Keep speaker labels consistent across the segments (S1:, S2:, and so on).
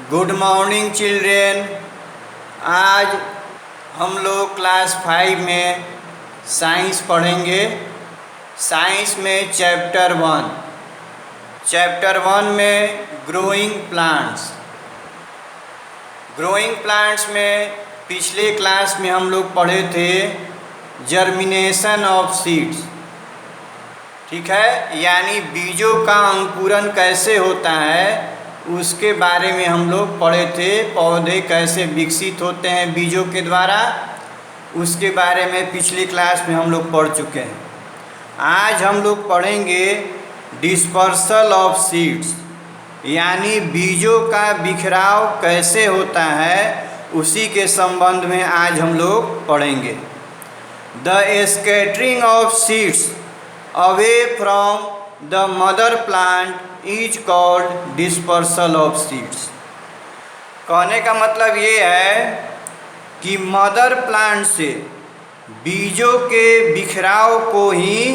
S1: Good morning children. आज हम लोग क्लास 5 में साइंस पढ़ेंगे। साइंस में चैप्टर वन में ग्रोइंग प्लांट्स में पिछले क्लास में हम लोग पढ़े थे जर्मिनेशन ऑफ सीड्स। ठीक है, यानी बीजों का अंकुरन कैसे होता है उसके बारे में हम लोग पढ़े थे। पौधे कैसे विकसित होते हैं बीजों के द्वारा, उसके बारे में पिछली क्लास में हम लोग पढ़ चुके हैं। आज हम लोग पढ़ेंगे डिस्पर्सल ऑफ सीड्स, यानी बीजों का बिखराव कैसे होता है उसी के संबंध में आज हम लोग पढ़ेंगे। The scattering of seeds away from the mother plant is called dispersal of seeds. कहने का मतलब ये है कि मदर प्लांट से बीजों के बिखराव को ही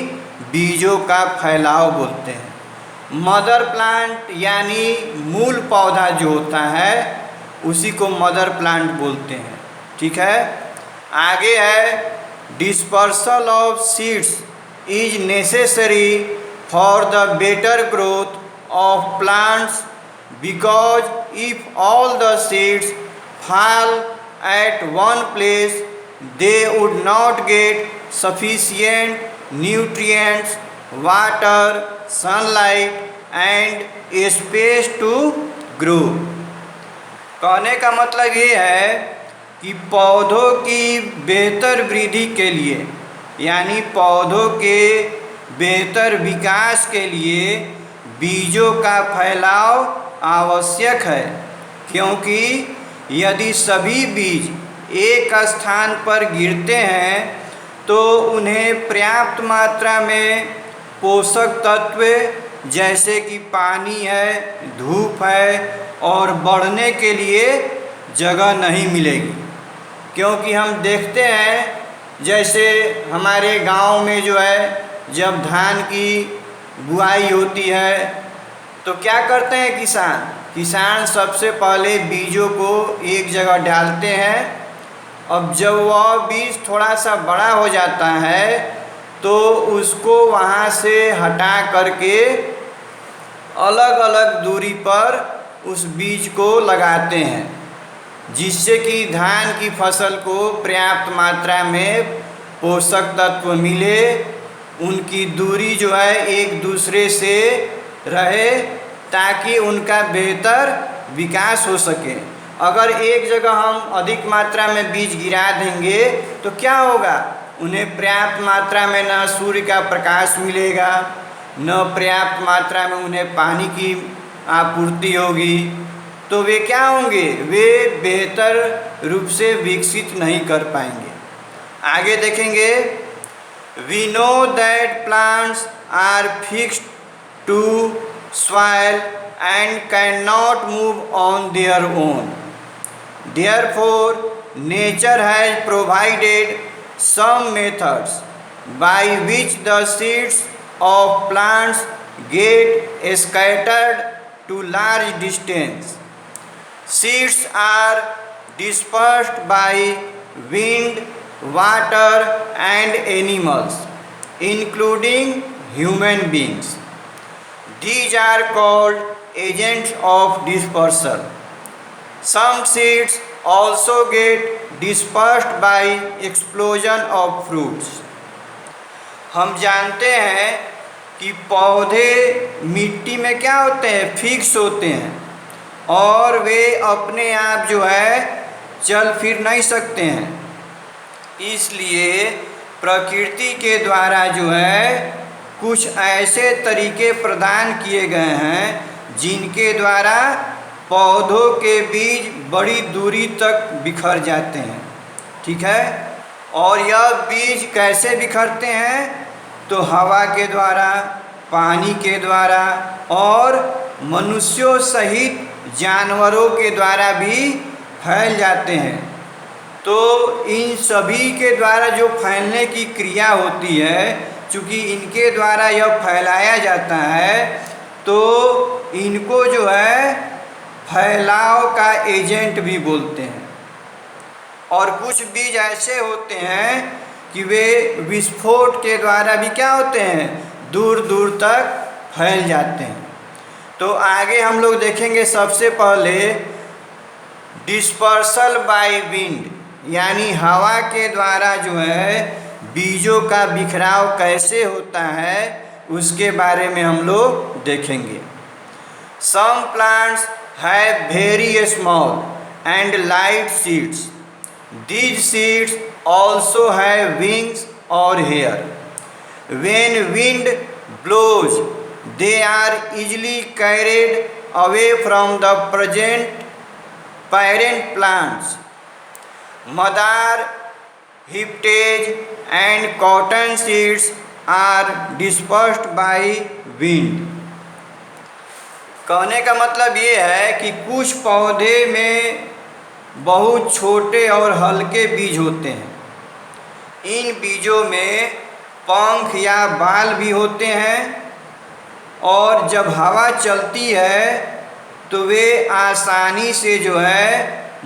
S1: बीजों का फैलाव बोलते हैं। मदर प्लांट यानी मूल पौधा जो होता है उसी को मदर प्लांट बोलते हैं। ठीक है, आगे है dispersal of seeds is necessary for the better growth of plants, because if all the seeds fall at one place they would not get sufficient nutrients, water, sunlight and space to grow। कहने का मतलब ये है कि पौधों की बेहतर वृद्धि के लिए यानी पौधों के बेहतर विकास के लिए बीजों का फैलाव आवश्यक है, क्योंकि यदि सभी बीज एक स्थान पर गिरते हैं तो उन्हें पर्याप्त मात्रा में पोषक तत्व जैसे कि पानी है, धूप है और बढ़ने के लिए जगह नहीं मिलेगी। क्योंकि हम देखते हैं जैसे हमारे गांव में जो है जब धान की बुआई होती है तो क्या करते हैं किसान सबसे पहले बीजों को एक जगह डालते हैं। अब जब वह बीज थोड़ा सा बड़ा हो जाता है तो उसको वहाँ से हटा करके अलग अलग दूरी पर उस बीज को लगाते हैं, जिससे कि धान की फसल को पर्याप्त मात्रा में पोषक तत्व मिले, उनकी दूरी जो है एक दूसरे से रहे ताकि उनका बेहतर विकास हो सके। अगर एक जगह हम अधिक मात्रा में बीज गिरा देंगे तो क्या होगा, उन्हें पर्याप्त मात्रा में न सूर्य का प्रकाश मिलेगा, न पर्याप्त मात्रा में उन्हें पानी की आपूर्ति होगी, तो वे क्या होंगे, वे बेहतर रूप से विकसित नहीं कर पाएंगे। आगे देखेंगे, We know that plants are fixed to soil and cannot move on their own. Therefore, nature has provided some methods by which the seeds of plants get scattered to large distance. Seeds are dispersed by wind, water and animals, including human beings. These are called agents of dispersal. Some seeds also get dispersed by explosion of fruits. हम जानते हैं कि पौधे मिट्टी में क्या होते हैं, फिक्स होते हैं और वे अपने आप जो है चल फिर नहीं सकते हैं। इसलिए प्रकृति के द्वारा जो है कुछ ऐसे तरीके प्रदान किए गए हैं जिनके द्वारा पौधों के बीज बड़ी दूरी तक बिखर जाते हैं। ठीक है, और यह बीज कैसे बिखरते हैं, तो हवा के द्वारा, पानी के द्वारा और मनुष्यों सहित जानवरों के द्वारा भी फैल जाते हैं। तो इन सभी के द्वारा जो फैलने की क्रिया होती है, चूँकि इनके द्वारा यह फैलाया जाता है तो इनको जो है फैलाव का एजेंट भी बोलते हैं। और कुछ बीज ऐसे होते हैं कि वे विस्फोट के द्वारा भी क्या होते हैं, दूर दूर तक फैल जाते हैं। तो आगे हम लोग देखेंगे सबसे पहले डिस्पर्सल बाय विंड, यानी हवा के द्वारा जो है बीजों का बिखराव कैसे होता है उसके बारे में हम लोग देखेंगे। Some plants have very small and light seeds. These seeds also have wings or hair. When wind blows, they are easily carried away from the parent plants. Madar, hiptage and cotton seeds are dispersed by wind. कहने का मतलब ये है कि कुछ पौधे में बहुत छोटे और हल्के बीज होते हैं। इन बीजों में पंख या बाल भी होते हैं और जब हवा चलती है तो वे आसानी से जो है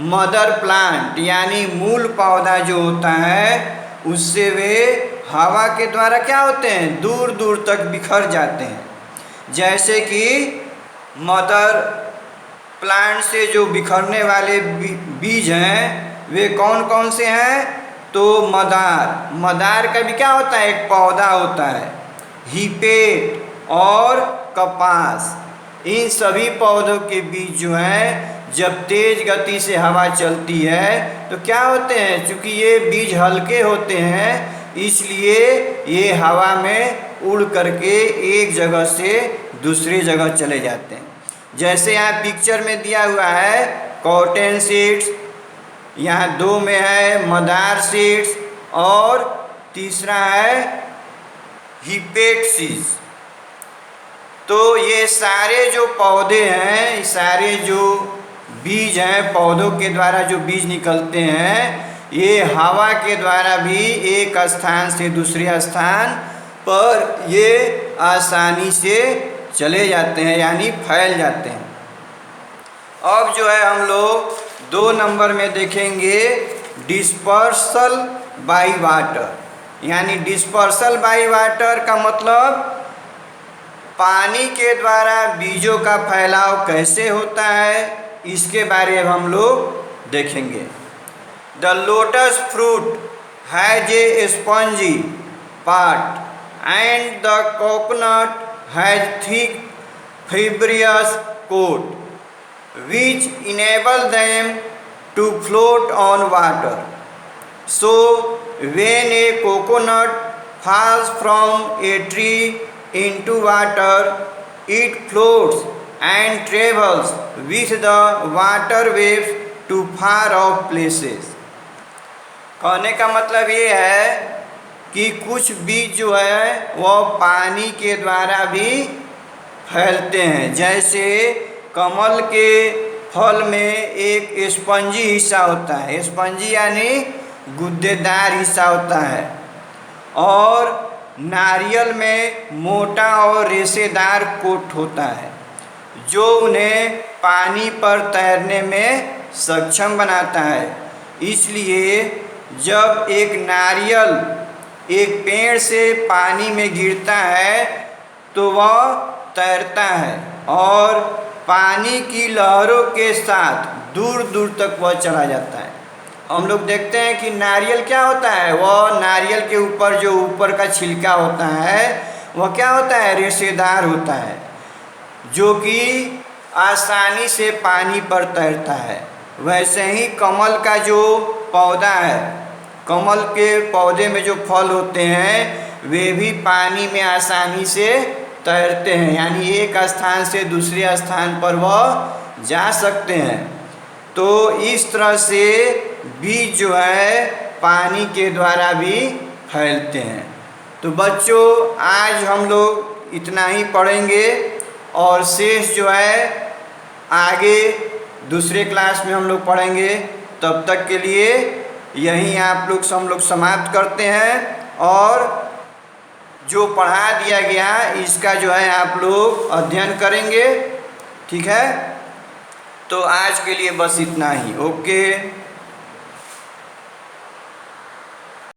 S1: मदर प्लांट यानी मूल पौधा जो होता है उससे वे हवा के द्वारा क्या होते हैं, दूर दूर तक बिखर जाते हैं। जैसे कि मदर प्लांट से जो बिखरने वाले बीज हैं वे कौन कौन से हैं, तो मदार का भी क्या होता है, एक पौधा होता है। हिपेट और कपास, इन सभी पौधों के बीज जो हैं जब तेज गति से हवा चलती है तो क्या होते हैं, चूँकि ये बीज हल्के होते हैं इसलिए ये हवा में उड़ करके एक जगह से दूसरी जगह चले जाते हैं। जैसे यहाँ पिक्चर में दिया हुआ है कॉटन सीड्स, यहाँ 2 में है मदार सीड्स और तीसरा है हिपेट सीड्स। तो ये सारे जो पौधे हैं, ये सारे जो बीज हैं, पौधों के द्वारा जो बीज निकलते हैं ये हवा के द्वारा भी एक स्थान से दूसरे स्थान पर ये आसानी से चले जाते हैं यानी फैल जाते हैं। अब जो है हम लोग 2 नंबर में देखेंगे डिस्पर्सल बाय वाटर, यानी डिस्पर्सल बाय वाटर का मतलब पानी के द्वारा बीजों का फैलाव कैसे होता है इसके बारे में हम लोग देखेंगे। The lotus fruit has a spongy part and the coconut has thick fibrous coat which enable them to float on water. So when a coconut falls from a tree into water, it floats and travels with the water waves to far off places. कहने का मतलब ये है कि कुछ बीज जो है वह पानी के द्वारा भी फैलते हैं। जैसे कमल के फल में एक स्पंजी हिस्सा होता है, स्पंजी यानी गुद्देदार हिस्सा होता है, और नारियल में मोटा और रेशेदार कोट होता है जो उन्हें पानी पर तैरने में सक्षम बनाता है। इसलिए जब एक नारियल एक पेड़ से पानी में गिरता है तो वह तैरता है और पानी की लहरों के साथ दूर दूर तक वह चला जाता है। हम लोग देखते हैं कि नारियल क्या होता है, वह नारियल के ऊपर जो ऊपर का छिलका होता है वह क्या होता है, रेशेदार होता है जो कि आसानी से पानी पर तैरता है। वैसे ही कमल का जो पौधा है, कमल के पौधे में जो फल होते हैं वे भी पानी में आसानी से तैरते हैं, यानी एक स्थान से दूसरे स्थान पर वह जा सकते हैं। तो इस तरह से बीज जो है पानी के द्वारा भी फैलते हैं। तो बच्चों आज हम लोग इतना ही पढ़ेंगे और शेष जो है आगे दूसरे क्लास में हम लोग पढ़ेंगे। तब तक के लिए यहीं हम लोग समाप्त करते हैं और जो पढ़ा दिया गया इसका जो है आप लोग अध्ययन करेंगे। ठीक है। तो आज के लिए बस इतना ही। ओके।